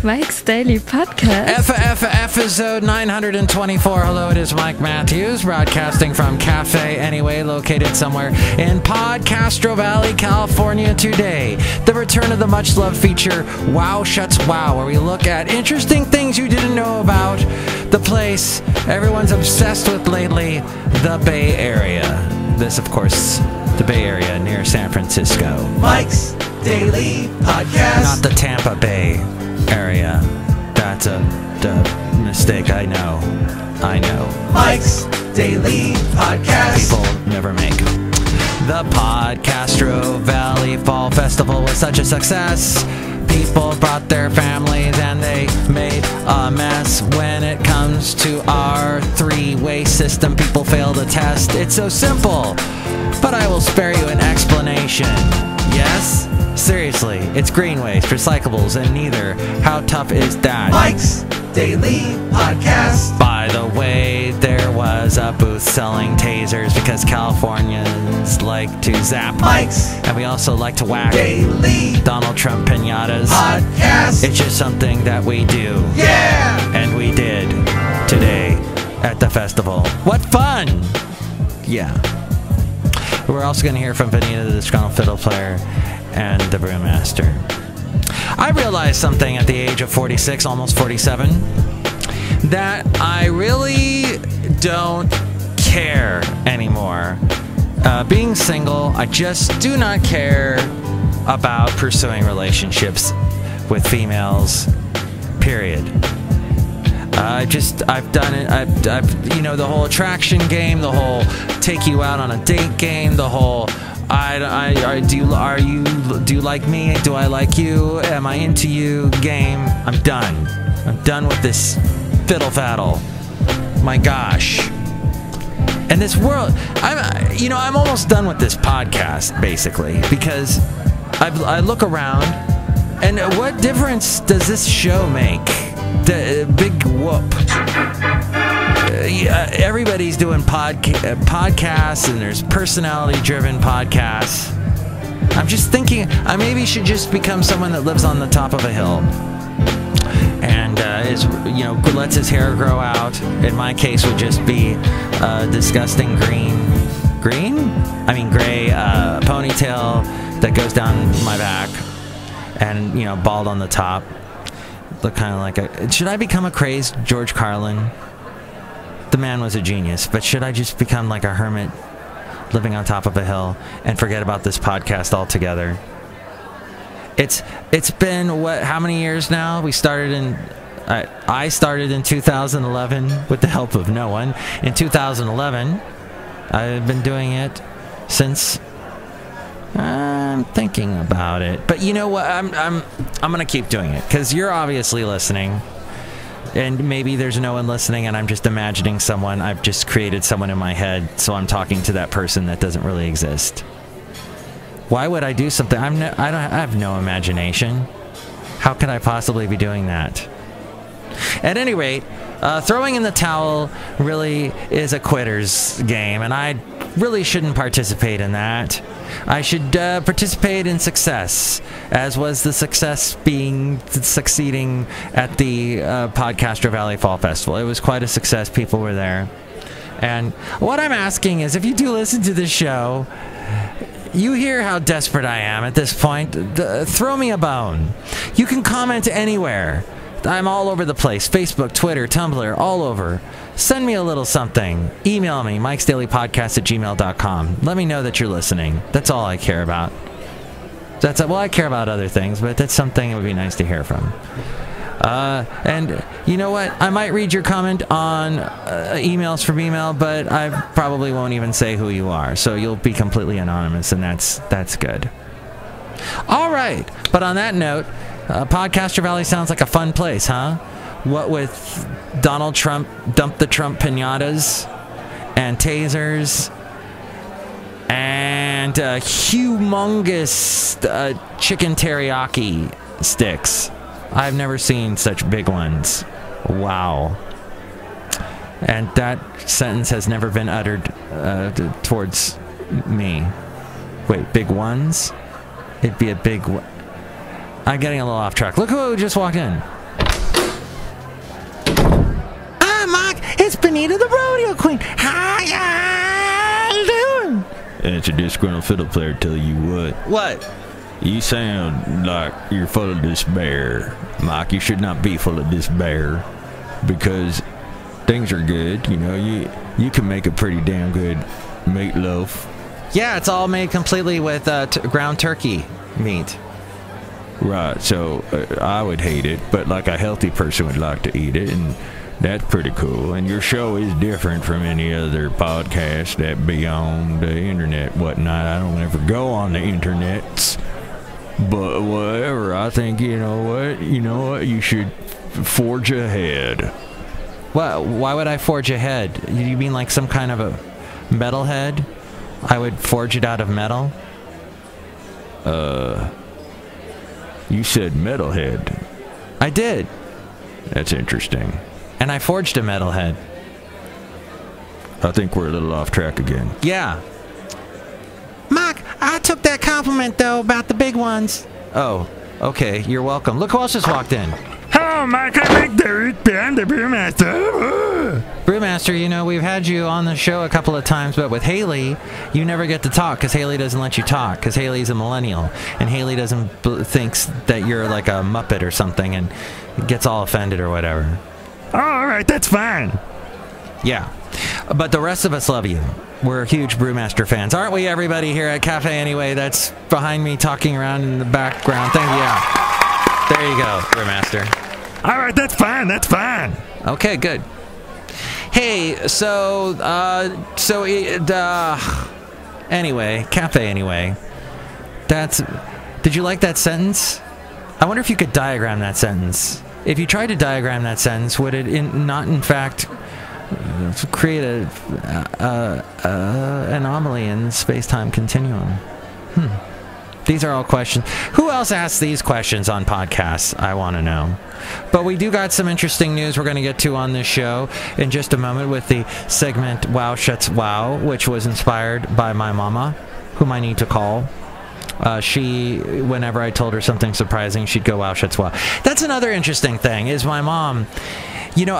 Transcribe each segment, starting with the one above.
Mike's Daily Podcast. Episode 924. Hello, it is Mike Matthews, broadcasting from Cafe Anyway, located somewhere in PodCastro Valley, California today. The return of the much-loved feature, WOW SCHATZ WOW, where we look at interesting things you didn't know about the place everyone's obsessed with lately, the Bay Area. This, of course, the Bay Area near San Francisco. Mike's Daily Podcast. Not the Tampa Bay area. That's a mistake. I know. Mike's Daily Podcast. People never make. The PodCastro Valley Fall Festival was such a success. People brought their families and they made a mess. When it comes to our three-way system, people fail the test. It's so simple, but I will spare you an explanation. Yes? Seriously, it's green waste, recyclables, and neither. How tough is that? Mike's Daily Podcast. By the way, there was a booth selling tasers because Californians like to zap. Mike's And we also like to whack Daily Donald Trump piñatas. Podcast. It's just something that we do. Yeah! And we did today at the festival. What fun! Yeah. We're also going to hear from Benita, the Disgruntled Fiddle Player, and the Brewmaster. I realized something at the age of 46, almost 47, that I really don't care anymore. Being single, I just do not care about pursuing relationships with females, period. I've done it. I've you know, the whole attraction game, the whole take you out on a date game, the whole do you like me? Do I like you? Am I into you? Game. I'm done. I'm done with this fiddle faddle. My gosh. And this world, I'm almost done with this podcast, basically, because I look around, and what difference does this show make? The big whoop. Everybody's doing podcasts, and there's personality-driven podcasts. I'm just thinking I maybe should just become someone that lives on the top of a hill and lets his hair grow out. In my case, would just be disgusting gray ponytail that goes down my back, and bald on the top. Look kind of like should I become a crazed George Carlin? The man was a genius, but should I just become like a hermit living on top of a hill and forget about this podcast altogether? It's been how many years now? I started in 2011 with the help of no one. In 2011, I've been doing it since. I'm thinking about it, but you know what? I'm gonna keep doing it because you're obviously listening. And maybe there's no one listening, and I'm just imagining someone. I've just created someone in my head, so I'm talking to that person that doesn't really exist. Why would I do something? I have no imagination. How could I possibly be doing that? At any rate, throwing in the towel really is a quitter's game, and I really shouldn't participate in that. I should participate in success, as was the success succeeding at the PodCastro Valley Fall Festival. It was quite a success. People were there. And what I'm asking is, if you do listen to this show, you hear how desperate I am at this point. Throw me a bone. You can comment anywhere. I'm all over the place. Facebook, Twitter, Tumblr, all over. Send me a little something. Email me, mikesdailypodcast@gmail.com. Let me know that you're listening. That's all I care about. Well, I care about other things, but that's something it would be nice to hear from. And you know what? I might read your comment on emails from email, but I probably won't even say who you are. So you'll be completely anonymous, and that's good. All right. But on that note, PodCastro Valley sounds like a fun place, huh? What with Donald Trump, dump the Trump piñatas, and tasers, and humongous chicken teriyaki sticks. I've never seen such big ones. Wow. And that sentence has never been uttered towards me. Wait, big ones? It'd be a big... I'm getting a little off track. Look who just walked in. Hi, Mike. It's Benita, the rodeo queen. Hi, how you doing? It's a disgruntled fiddle player tell you what. What? You sound like you're full of despair. Mike, you should not be full of despair. Because things are good. You know, you can make a pretty damn good meatloaf. Yeah, it's all made completely with ground turkey meat. Right, so I would hate it, but like a healthy person would like to eat it, and that's pretty cool. And your show is different from any other podcast that be on the internet, whatnot. I don't ever go on the internets, but whatever. I think you know what, you should forge ahead. What? Why would I forge ahead? You mean like some kind of a metalhead? I would forge it out of metal? You said metalhead. I did. That's interesting. And I forged a metalhead. I think we're a little off track again. Yeah. Mark, I took that compliment, though, about the big ones. Oh, okay. You're welcome. Look who else just walked in. Oh, Mike, I make the root behind the Brewmaster. Brewmaster, you know, we've had you on the show a couple of times, but with Haley, you never get to talk because Haley doesn't let you talk because Haley's a millennial and Haley thinks that you're like a Muppet or something and gets all offended or whatever. Oh, all right, that's fine. Yeah, but the rest of us love you. We're huge Brewmaster fans, aren't we, everybody here at Cafe Anyway? That's behind me talking around in the background. Thank you. Yeah. There you go, Brewmaster. All right, that's fine. That's fine. Okay, good. Hey, anyway, Cafe Anyway. Did you like that sentence? I wonder if you could diagram that sentence. If you tried to diagram that sentence, would it not in fact create a anomaly in the space-time continuum? These are all questions. Who else asks these questions on podcasts? I want to know. But we do got some interesting news we're going to get to on this show in just a moment with the segment WOW SCHATZ WOW, which was inspired by my mama, whom I need to call. Whenever I told her something surprising, she'd go, WOW SCHATZ WOW. That's another interesting thing, is my mom, you know,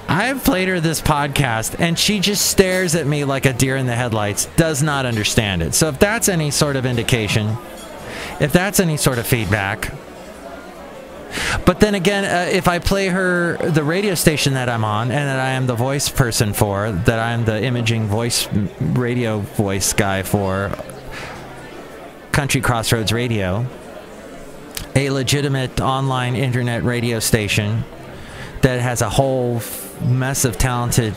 I've played her this podcast, and she just stares at me like a deer in the headlights, does not understand it. So if that's any sort of indication, if that's any sort of feedback. But then again, if I play her the radio station that I'm on, and that I am the voice person for, that I'm the imaging voice, radio voice guy for, Country Crossroads Radio, a legitimate online internet radio station that has a whole mess of talented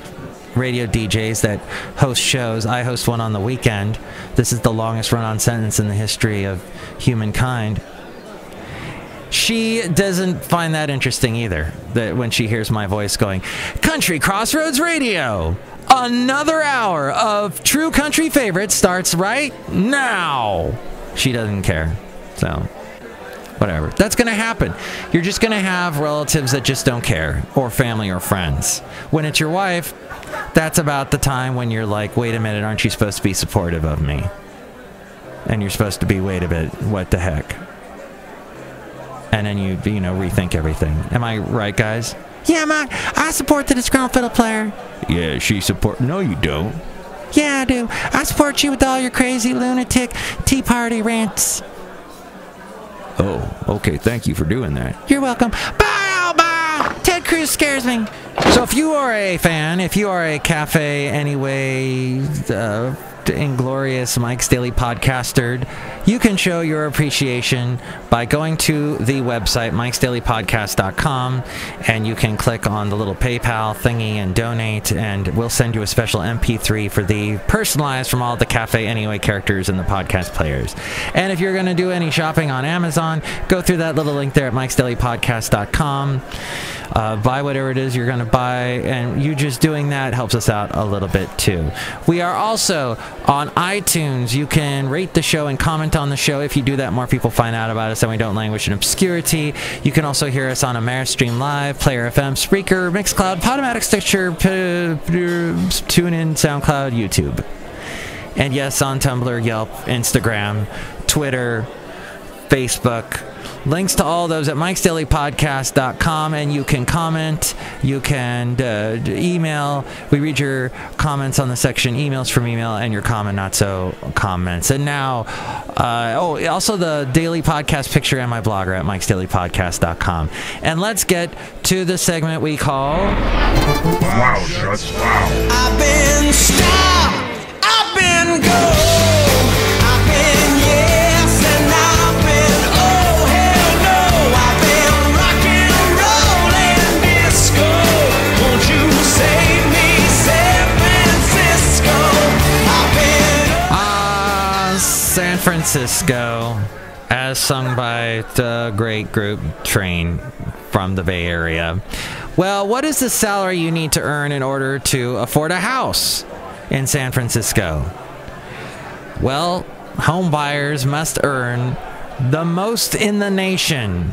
radio DJs that host shows. I host one on the weekend. This is the longest run-on sentence in the history of humankind. She doesn't find that interesting either, that when she hears my voice going, Country Crossroads Radio, another hour of true country favorites starts right now. She doesn't care, so whatever. That's going to happen. You're just going to have relatives that just don't care, or family or friends. When it's your wife, that's about the time when you're like, wait a minute, aren't you supposed to be supportive of me? And you're supposed to be, wait a bit, what the heck? And then you rethink everything. Am I right, guys? Yeah, Mike, I support the Disgruntled Fiddle Player. Yeah, she support. No, you don't. Yeah, I do. I support you with all your crazy lunatic Tea Party rants. Oh, okay. Thank you for doing that. You're welcome. Bye. Ted Cruz scares me. So if you are a fan, if you are a Cafe Anyway inglorious Mike's Daily Podcaster, you can show your appreciation by going to the website mikesdailypodcast.com, and you can click on the little PayPal thingy and donate, and we'll send you a special MP3 for the personalized from all the Cafe Anyway characters in the podcast players. And if you're going to do any shopping on Amazon, go through that little link there at mikesdailypodcast.com. Buy whatever it is you're going to buy, and you just doing that helps us out a little bit too. We are also on iTunes. You can rate the show and comment on the show. If you do that, more people find out about us and we don't languish in obscurity. You can also hear us on Ameristream Live, Player FM, Spreaker, Mixcloud, Podomatic, Stitcher, TuneIn, SoundCloud, YouTube. And yes, on Tumblr, Yelp, Instagram, Twitter, Facebook. Links to all those at mikesdailypodcast.com, and you can comment, you can email. We read your comments on the section emails from email and your comment not so comments. And now, also the daily podcast picture and my blogger at mikesdailypodcast.com. And let's get to the segment we call Wow Schatz Wow. I've been stopped, I've been gold, I've been yes, and I've been oh hell no, I've been rock and roll and disco. Won't you save me, San Francisco? I've been San Francisco, as sung by the great group Train from the Bay Area. Well, what is the salary you need to earn in order to afford a house in San Francisco? Well, home buyers must earn the most in the nation,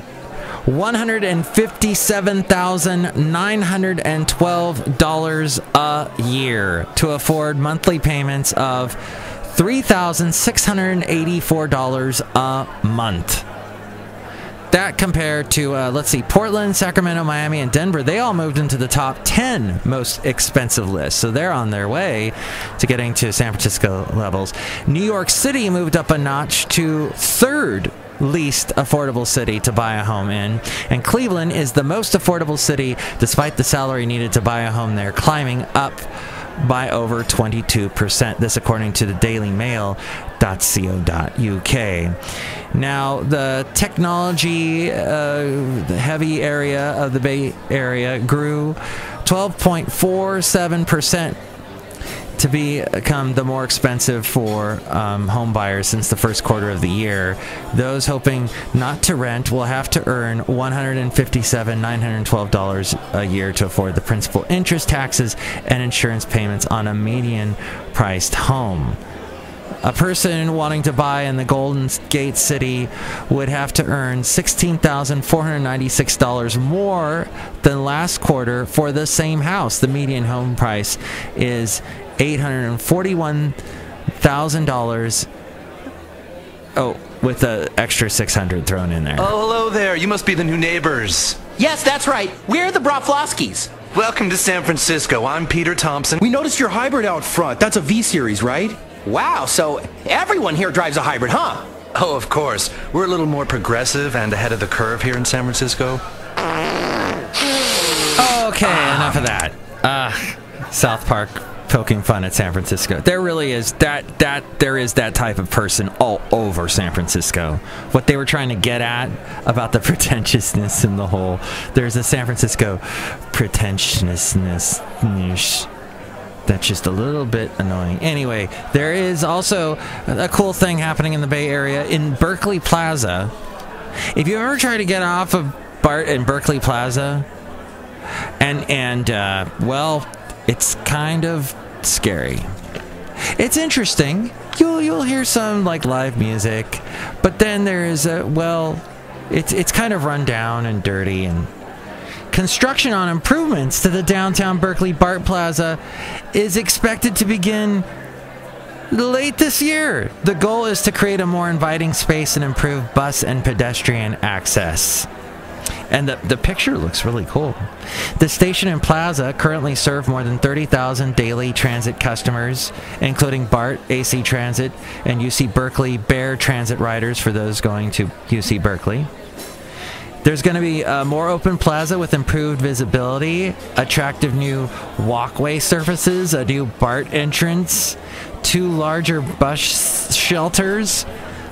$157,912 a year, to afford monthly payments of $3,684 a month. That compared to, let's see, Portland, Sacramento, Miami, and Denver, they all moved into the top 10 most expensive lists. So they're on their way to getting to San Francisco levels. New York City moved up a notch to third least affordable city to buy a home in. And Cleveland is the most affordable city, despite the salary needed to buy a home there, climbing up by over 22%. This according to the dailymail.co.uk. Now, the technology heavy area of the Bay Area grew 12.47% to become the more expensive for home buyers since the first quarter of the year. Those hoping not to rent will have to earn $157,912 a year to afford the principal, interest, taxes, and insurance payments on a median-priced home. A person wanting to buy in the Golden Gate City would have to earn $16,496 more than last quarter for the same house. The median home price is $841,000. Oh, with the extra 600 thrown in there. Oh, hello there. You must be the new neighbors. Yes, that's right. We're the Broflovskis. Welcome to San Francisco. I'm Peter Thompson. We noticed your hybrid out front. That's a V-Series, right? Wow, so everyone here drives a hybrid, huh? Oh, of course. We're a little more progressive and ahead of the curve here in San Francisco. Okay, enough of that. South Park poking fun at San Francisco. There really is there is that type of person all over San Francisco. What they were trying to get at about the pretentiousness in the whole, there's a San Francisco pretentiousness niche that's just a little bit annoying. Anyway, there is also a cool thing happening in the Bay Area in Berkeley Plaza. If you ever try to get off of BART in Berkeley Plaza, well, it's kind of scary. It's interesting. You'll hear some like live music, but then there is it's kind of run down and dirty, and construction on improvements to the downtown Berkeley BART Plaza is expected to begin late this year. The goal is to create a more inviting space and improve bus and pedestrian access. And the picture looks really cool. The station and plaza currently serve more than 30,000 daily transit customers, including BART, AC Transit, and UC Berkeley Bear Transit riders for those going to UC Berkeley. There's going to be a more open plaza with improved visibility, attractive new walkway surfaces, a new BART entrance, 2 larger bus shelters,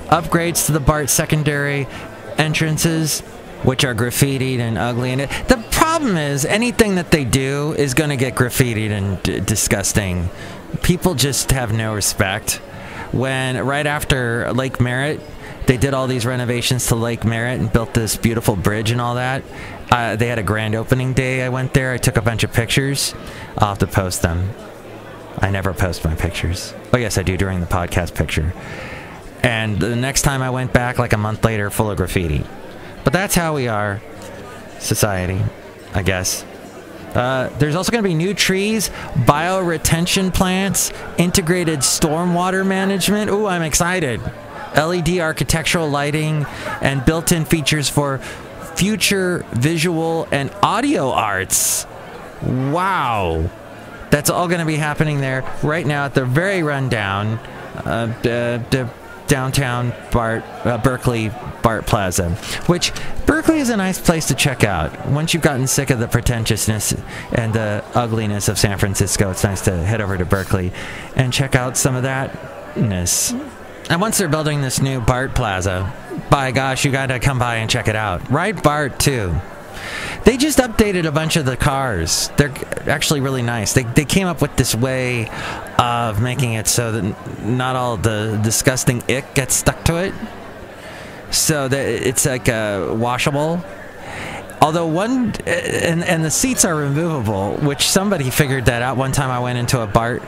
upgrades to the BART secondary entrances, which are graffitied and ugly. And the problem is, anything that they do is going to get graffitied and disgusting. People just have no respect. When right after Lake Merritt, they did all these renovations to Lake Merritt and built this beautiful bridge and all that. They had a grand opening day. I went there. I took a bunch of pictures. I'll have to post them. I never post my pictures. Oh, yes, I do during the podcast picture. And the next time I went back, like a month later, full of graffiti. But that's how we are, society, I guess. There's also going to be new trees, bioretention plants, integrated stormwater management. Ooh, I'm excited. LED architectural lighting, and built-in features for future visual and audio arts. Wow. That's all going to be happening there right now at the very rundown downtown Berkeley BART Plaza, which Berkeley is a nice place to check out. Once you've gotten sick of the pretentiousness and the ugliness of San Francisco, it's nice to head over to Berkeley and check out some of thatness. And once they're building this new BART Plaza, by gosh, you got to come by and check it out. Right, BART, too. They just updated a bunch of the cars. They're actually really nice. They came up with this way of making it so that not all the disgusting ick gets stuck to it. So that it's like washable. Although and the seats are removable, which somebody figured that out one time. I went into a BART